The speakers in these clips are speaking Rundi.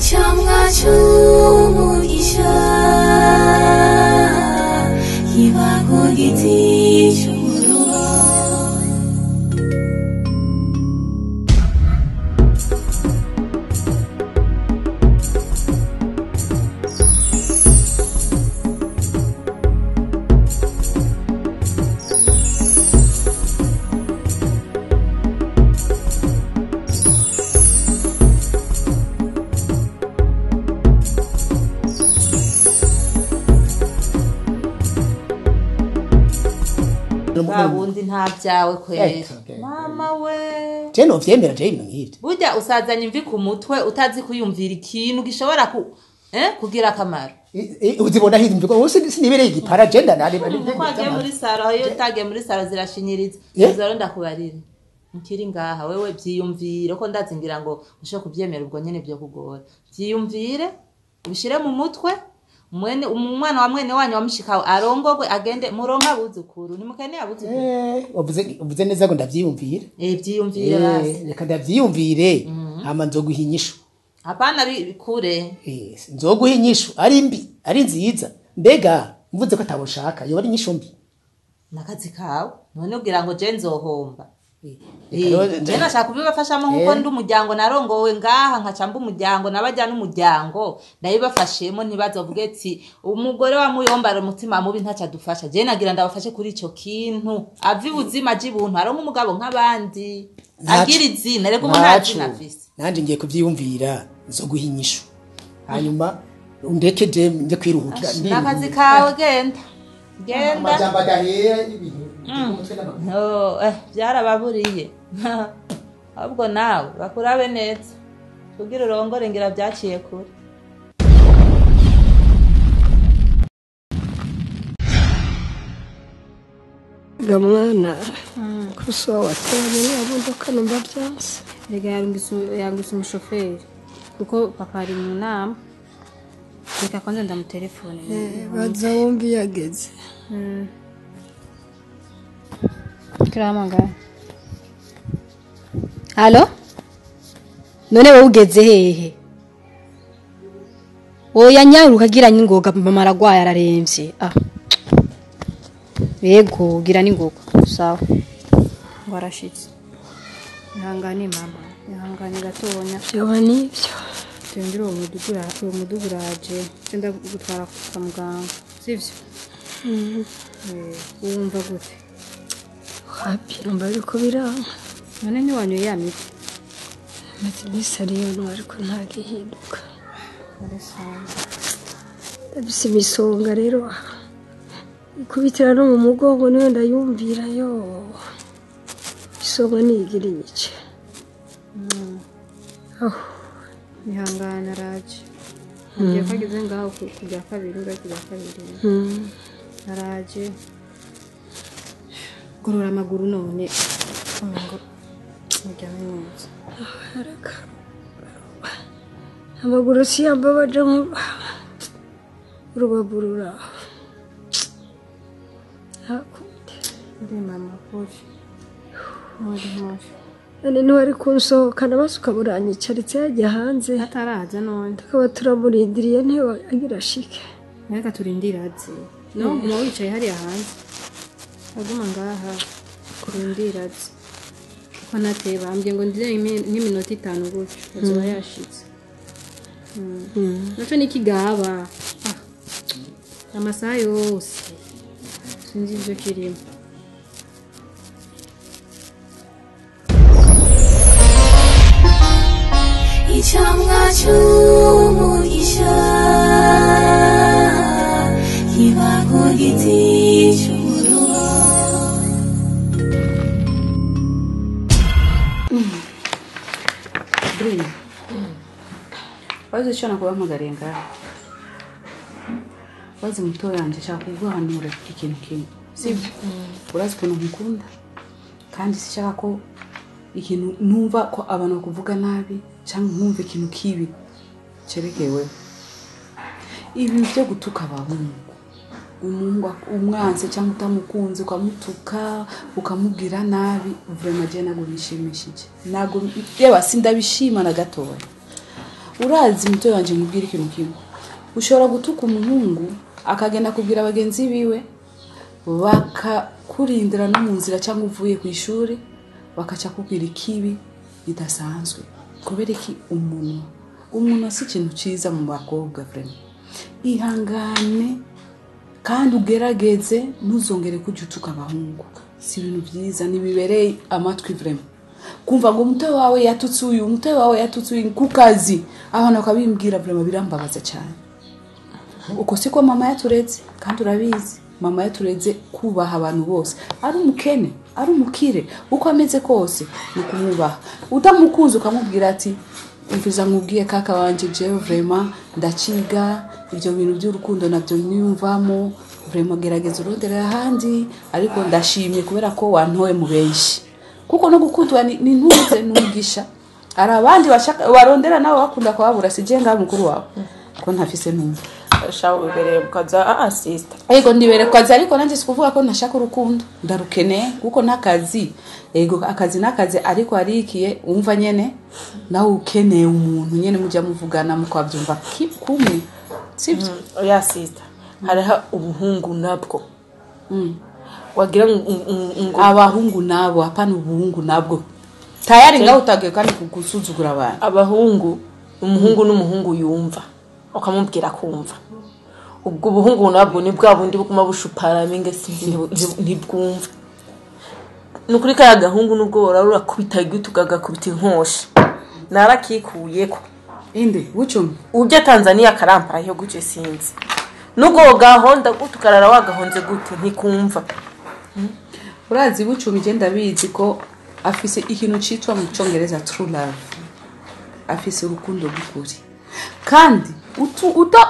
Icamwa c'umugisha kiba ku giti c'umuruho. Babundi nta byawe kwera mama we je no vyemera je ibintu nk'ivyo burya usazanye imvi ku mutwe utazi kuyumvira ikintu gishobora kugira akamaro uzibona hizimvye ko sinibereye igipara je ndanari kwagiye muri saro iyo utagiye muri saro zirashinyiriza izoro ndakubarira nkiri ngaha wewe byiyumvire ko ndazingira ngo usho kuvyemera ubwo nyene byo kugora byiyumvire ubishire mu mutwe mwene umwana wa mwene wanyu wamushikawe arongogwe agende muronka buzukuru nimukene yabuzukuru uvuze neza ngo ndavyiyumvire byiyumvire basi reka ndavyiyumvire hama nzoguhinyisha apana bikure nzoguhinyisha ari mbi ari nziza mbega mvuze ko ataboshaka yo ari nyisho mbi nakazi kawe none ugira ngo je nzohomba jena shaka kubibafashamo nkuko ndi umuryango narongowe ngaha nkacamba umuryango nabajya n'umuryango ndabibafashemo ntibazovuge ati umugore wa muyombara umutima mubi ntaca dufasha je nagira ndabafashe kuri ico kintu avi buzima jibuntu aronka umugabo nk'abandi agira izina rego umuntu nafise nanje ngiye kuvyiyumvira nzo guhinyisha hanyuma undeke je nje kwiruhukira nakazi kawe genda amajambo adahera ibintu no byarababuriye ahubwo nawe bakurabe neza kugira urongore ngira byaciye kure gamwana kuso watanye n'amodoka numva byanse rega yangise umushoferi kuko papa ari mu nama reka kwanza ndamutelefone baza wumbi yageze Kiramanga. Halo? None wowe ugeze hehe? Oya nyaruka gira ningoga mama aragwaye araremvye. Yego gira ningoga. Sawa. Warashitse. Ihangane mama. Ihangane gatonya. Byo nivyo. Tendiro umuduguraje. Tenda gutwara kwa muganga. Sivyo? Wumva gute? Happy numva ariko biranga none ni wanyu yamite matibisa riyo ariko ntagihinduka arasanzwe abise misonga rero ikubitira no mu mugongo niwe ndayumvira yo isonga nigira igice ihangana raje ngiye kwageze ngaho kujya kabiri ngakijya kabiri araje kurura amaguru none ngo mujyame neza haraka amaguru si yambabaje mu rubaburura hakude ndi mama poje moje none niwari kunsohokana basuka buranyicaritse yajya hanze ataraza none tukaba turamurindiriye ntiwe agira shike reka turindira azi no mu wicaye hariya hanze aguma ngaha kurindira azi ko nateba ambye ngo ndize nk'iminota 5 gutyo azoba yashitse naco nikigaba amasaha yose sinzi ivyo kirimo Icamwa c'umugisha kiba ku giti c'umuruho. Wazi cyo nakubahamagariye ngaho. Wazi muto yanje shaka kuguhanura ikintu kimwe. Sibyo? Urazi ko nkukunda. Kandi sishaka ko ikintu numva ko abantu bakuvuga nabi cyangwa nkumva ikintu kibi cerekewe. Ibi byo gutuka abahungu. umwanse cyangwa utamukunze ukamutuka ukamubwira nabi vraiment je nago bishimishije nago yewe sindabishima na gatoya urazi muto wanje mubwira ikintu kimwe ushobora gutuka umuhungu akagenda kubwira abagenzi biwe bakakurindira no mu nzira cyangwa uvuye ku ishuri bakaca kubwira ikibi bidasanzwe kubera iki umuntu si ikintu cyiza mu bakobwa vraiment ihangane kandi ugerageze ntuzongere kujya utuka abahungu si ibintu byiza nibibereye amatwi vraiment kumva ngo umutwe wawe yatutse uyu ku kazi abana bakabimbwira vraiment birambabaza cyane uko siko mama yaturetse kandi urabizi mama yaturetse kubaha abantu bose ari umukene ari umukire uko ameze kose ni kumwubaha utamukunze ukamubwira ati imvuza nkubwiye kaka wanje jewe vraiment ndaciga ibyo bintu by'urukundo nabyo niyumvamo vraiment gerageza urondera ahandi ariko ndashimye kubera ko wantoye mu benshi kuko no gukundwa ni ntuze n'umugisha ari abandi barondera nawe bakunda kwabura sije nga mukuru wawe ko ntafise numva shawo ibereye kukaza sister ego ndibere kwaza ariko nanje sikuvuga ko ntashaka urukundo ndarukene kuko nakazi ego akazi ariko arikiye umva nyene nawe ukeneye umuntu nyene mujya muvugana mukwabyumva kumwe sibyo oya sister hariho ubuhungu nabwo wagira abahungu nabo hapana ubuhungu nabwo tayari ngaho utagiye kandi kugusuzugura abantu abahungu umuhungu n'umuhungu yumva ukamubwira kumva ubwo ubuhungu nabwo ni bwa bundi bukuma bushupara minge ntibwumva nukuri kaya gahungu nubwo worarura kubita gutugaga kubita inkoshi narakikuyeko inde bucumi ujya Tanzania karampara yo guce sinzi nugo gahonda gutukarara wagahonze gute ntikumva urazi bucumi je ndabizi ko afise ikintu citwa mu Congereza true love afise urukundo rw'ukuri kandi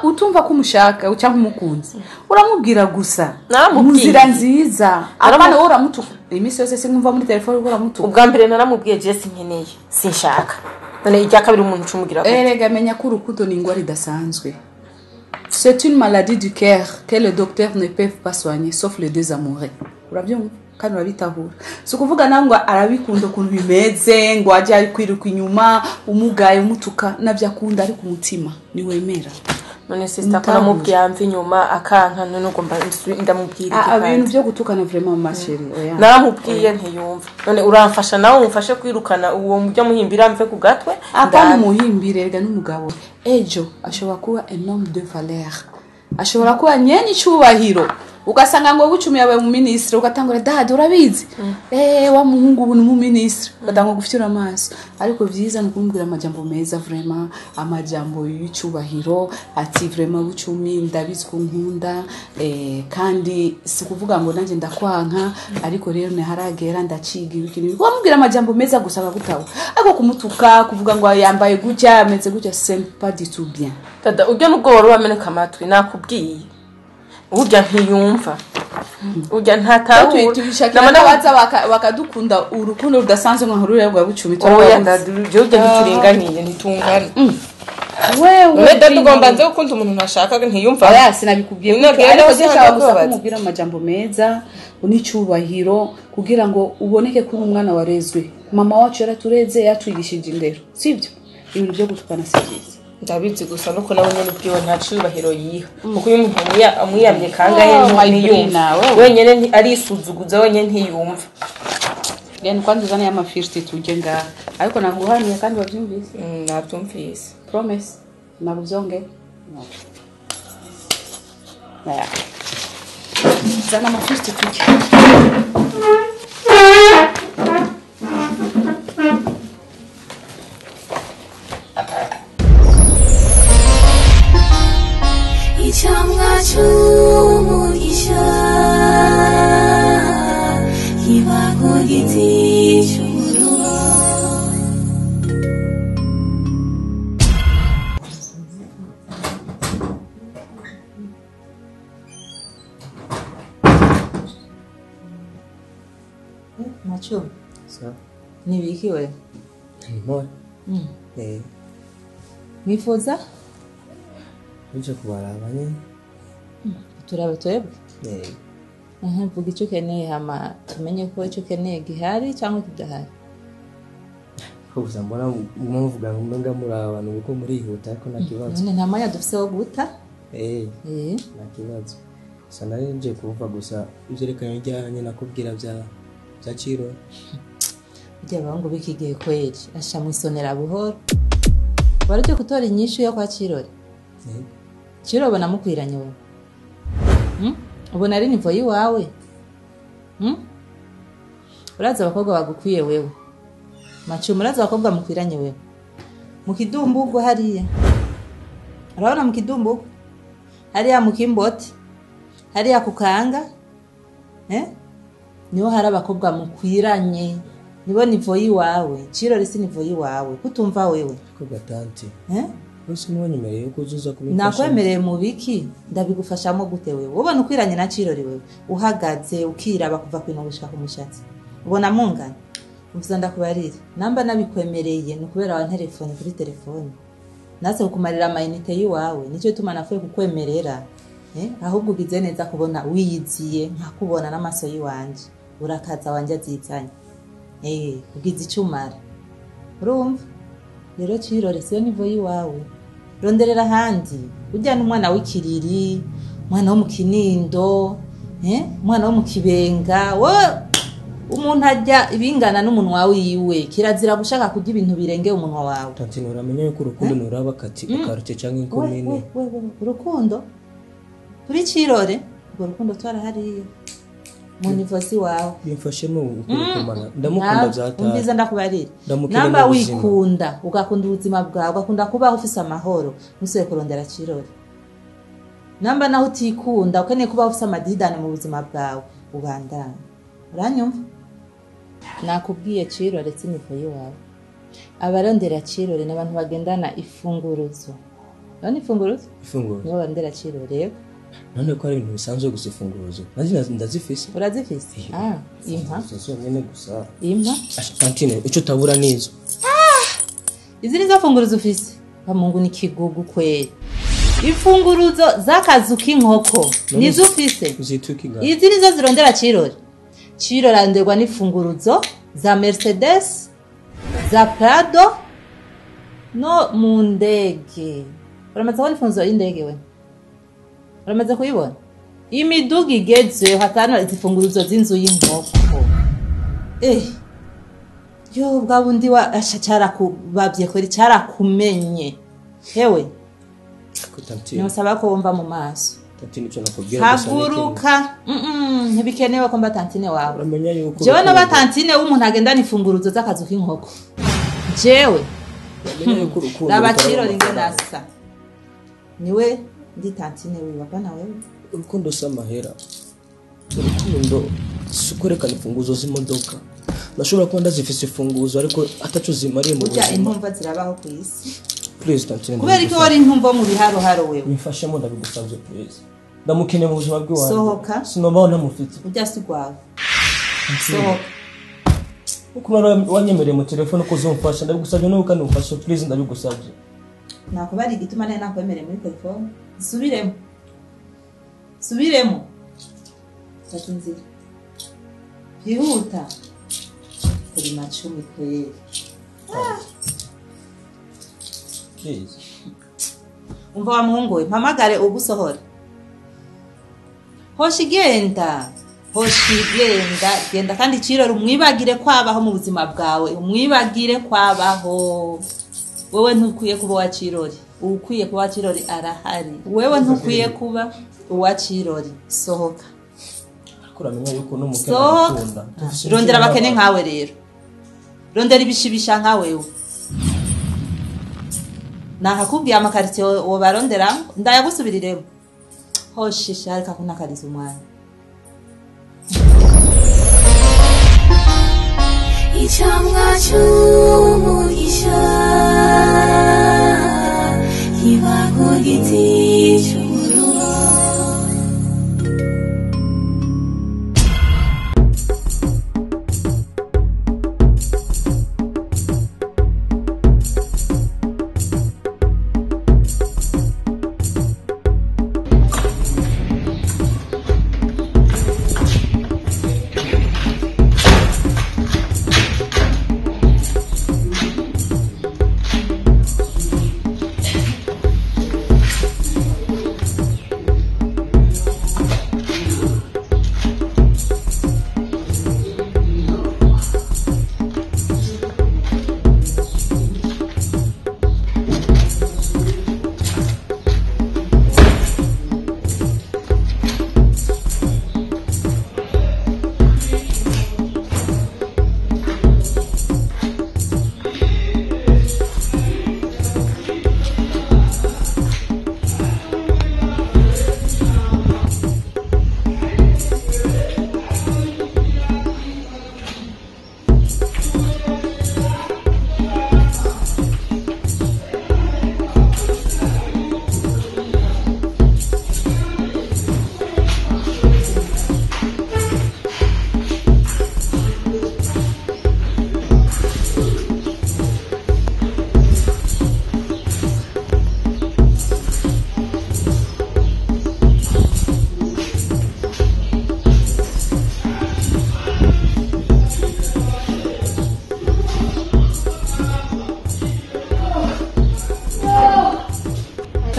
utumva kumushaka cyangwa umukunzi uramubwira gusa muzira nziza abana uramutuka imisi yose sinkumva muri telefone uramutuka ubwa mbere naramubwiye je sinkeneye sinshaka none ijya kabiri umuntu cumugira erega menya ko urukundo ni ingwara idasanzwe c'est une maladie du cœur que les docteurs ne peuvent pas soigner sauf les deux amoureux urabyumva kandi urabitahura so kuvuga nangwa arabikunda ukuntu bimeze ngo ajya kwiruka inyuma umugaye umutuka nabyo akunda ari ku mutima ni wemera none sister ko namubwiye amva inyuma akanka none ugomba ndamubwira ibintu byo gutukana vraiment masheri oya naramubwiye ntiyumva none uramfasha nawe umfashe kwirukana uwo mujya muhimbira mve ku gatwe akana muhimbire rega n'umugabo ejo ashobora kuba un homme de valeur ashobora kuba nyene cyubahiro ugasanga ngo bucumi yawe mu ministre ugatangura dad urabizi wa muhungu ubu mu ministre ugatanga gufitira amaso ariko byiza nukumbwira amajambo meza vraiment amajambo y'icubahiro ati vraiment bucumi ndabizi ko nkunda kandi sikuvuga ngo nanje ndakwanka ariko rero ne haragera ndaciga ibikini wamubwira amajambo meza gusaba gutaho ariko kumutuka kuvuga ngo yambaye gutya ameze gutya c'est pas du tout bien dada ujya nugoro wameneka amatwi nakubwiye ujya ntiyumva ujya ntatahura n'abaza bakadukunda urukundo rudasanzwe nka hurure rwa bucumi oya daduje ujya ntituringaniye ntitungana wewe tugomba nze gukunda umuntu ntashaka ntiyumva oya sinabikubwiye ariko cyashaka gusaba kumubwira amajambo meza unicubahiro kugira ngo uboneke kuri umwana warezwe mama wacu yaratureze yatwigishije indero sibyo ibintu byo gutukana sibyiza ndabizi gusa nuko nawe nyene bwiwe nta cubahiro yiha kuko uyu muntu amwiyamye kangahe ntiyumva wenyene ari isuzuguza wenyene ntiyumva rero kwandi zana ya mafirsti tuje ngaha ariko naguhaniye kandi wavyumvise navyumvise promise nabuvyonge naya zana mafirsti tuje Icamwa c'umugisha kiba ku giti c'umuruho Macho nibiki we Nimora. Wifuza Uje kubaraba nyene. turaba twebwe Eh, vuga icyo ukeneye hama tumenye ko icyo ukeneye gihari cyangwa kidahari. gusa mbona muvuga ngo mbenga muri abantu kuko murihuta ariko nta kibazo. none nta mwanya dufise wo guta. Nta kibazo. Gusa nari nje kuvuga gusa ivyerekanye ryanye nakubwira bya Cirore. Burya abahungu b'iki gihe kweri asha mwisonera buhoro. Baruje gutora inyishu yo kwa Cirore. Cirore ubona mukwiranye wowe. Ubona ari nivo yiwawe. Uraza abakobwa bagukwiye wewe. Macumi uraza abakobwa mukwiranye wewe. Mu kidumbugo hariya. Urabona mu kidumbugo? Hariya mu kimboti. Hariya kukanga. Niho hari abakobwa mukwiranye. Nibo nivo yiwawe. Cirore si nivo yiwawe. Kutumva wewe. Ko gatante. Bose nibonyemereye ko uzuza kubifasha. Nakwemereye mu biki ndabigufashamo gute wewe. Ubona ukwiranye na Cirore wewe. Uhagaze ukiraba kuva kwino gushika ku mushatsi. Ubona mungana. Umvuza ndakubarira. Namba nabikwemereye nukubera wa telefone kuri telefone. Nase kukumarira amayinite yiwawe. Nicyo tuma nafuye kukwemerera. Ahubwo ugize neza kubona wiyiziye nkakubona n'amaso yiwanje. Urakaza wanje azitsanye. Ugize icumara. Urumva? Rero Cirore siyo nivo yiwawe. Ronderera handi. Ujya n'umwana w'ikiriri, umwana wo mu Kinindo, umwana wo mu Kibenga. Umuntu ajya ibingana n'umunwa wiwe. Kirazira gushaka kurya ibintu birengeye umunwa wawe. Tantine uramenya yuko urukundo nuraba kati ukarute cyangwa inkomine. Urukundo kuri Cirore ngo urukundo twarahariye. Mu nivosi wawe. Bimfashemo ukurukumana. Ndamukunda byata. Umbiza ndakubarira. Namba wikunda, ugakunda ubuzima bwawe, ugakunda kubaho ufise amahoro, musuye kurondera Cirore. Namba naho utikunda, ukeneye kubaho ufise amadidane mu buzima bwawe, ubandana. Uranyumva? Nakubwiye Cirore si nivo yiwawe. Abarondera Cirore n'abantu bagendana ifunguruzo. None ifunguruzo? Ifunguruzo. Nibo barondera Cirore. None ko ari ibintu bisanzwe gusa ifunguruzo. Nanjye ndazifise. Urazifise? Impa. Sasa nyene gusa. Impa? Tantine icyo tabura nizo. Izi nizo funguruzo ufise. Bamungu ni kigugu kweli. Ifunguruzo z'akazu k'inkoko nizo ufise. Zitukiga. Izi nizo zirondera Cirore. Cirore aranderwa n'ifunguruzo za Mercedes, za Prado, no mu ndege. Uramaze kubona ifunguruzo y'indege we? Uramaze kuyibona? Imiduga igeze hatana izifunguruzo z'inzu y'inkoko. Yo bwa bundi wa ashacara kubabye kweri cyarakumenye. Hewe. Tantine. Nosaba ko wumva mu maso. Tantine cyo nakubwira gusa. Haguruka. Ntibikenewe ko mba tantine wawe. Uramenya yuko. Jewe n'aba tantine w'umuntu agenda nifunguruzo z'akazu k'inkoko. Jewe. Uramenya yuko urukundo. Laba Cirore ngenasa. Niwe ndi tantine wiwe bana wewe. Urukundo samahera. Urukundo sukorekana imfunguzo z'imodoka. Nashobora kuba ndazifise ifunguzo ariko atacu zimariye mu buzima. Ujya intumva zirabaho ku isi. Please Tantine. Kubera ko wari intumva mu biharo haro wewe. Bimfashemo ndabigusabye please. Ndamukeneye mu buzima bw'iwawe. Sohoka. Sinobaho namufite. Ujya sigwawe. Sohoka. Uko wanyemereye mu telefone ko uzumfasha ndabigusabye no kandi umfashe please ndabigusabye. Nakubari igituma naye nakwemereye muri telefone. Subiremo. Subiremo. Tatunzira. Hihuta. Kuri macumi kweli. Please. Umva wa muhungu we mpamagare ugusohora. Hoshigenda. Genda kandi Cirore umwibagire kwabaho mu buzima bwawe. Umwibagire kwabaho. Wewe ntukwiye kuba wa Cirore. Ukwiye kuba wa Cirore arahari. Wewe ntukwiye kuba uwa Cirore. Sohoka. Kuramenya yuko no mukene akunda. Rondera abakene nkawe rero. Rondera ibishibisha nkawe wewe. Nakakubwiye amakarite wo barondera ndayagusubiriremo. Hoshisha ariko kunakariza umwana. Icamwa cy'umugisha kiba ku giti cy'umuruho.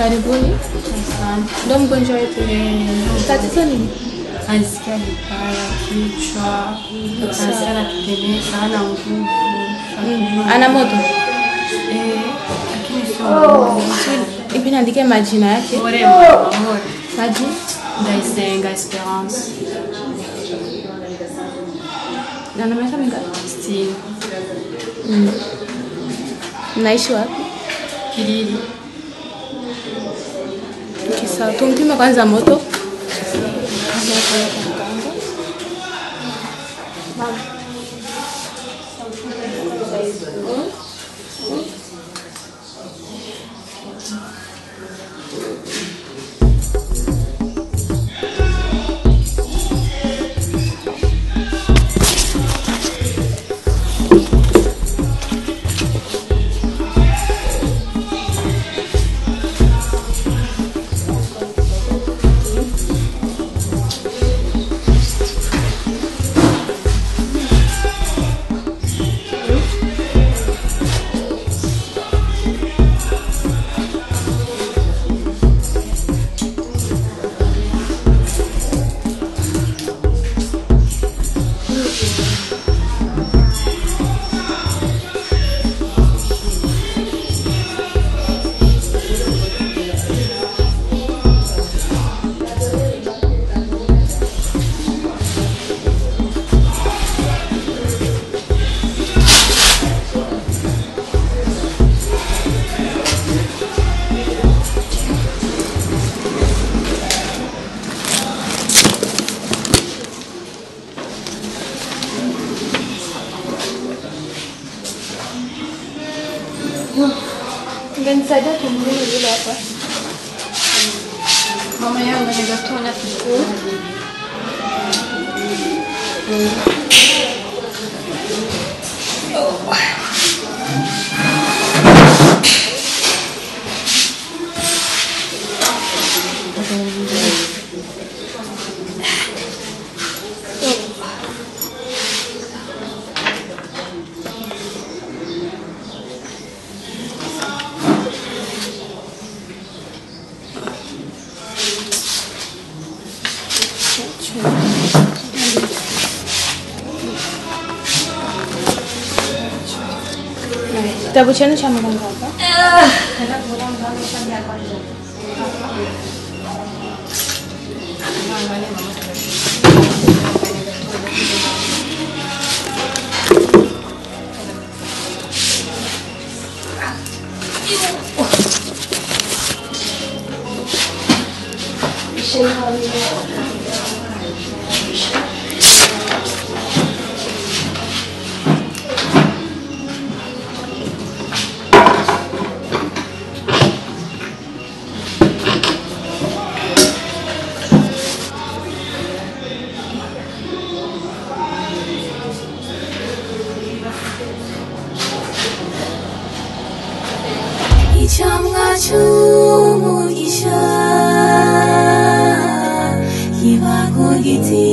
Karibuni. Asante. Ndio mgonjwa wetu. Tatizo nini? Anasikia vibaya kichwa, anasikia kutetemeka, hana nguvu. Ana moto? Lakini sio. Ipi niandike majina yake? Maji? Ndaisenga Esperance. Na miaka mingapi? 60. Naishi wapi? Kiriri. Kisa tumpime kwanza moto. Ungenisaidia kumlima yule hapa. Mama yangu anataka tuchukue. Kitabu chenu cha mganga hapa. Icamwa c'umugisha kiba ku giti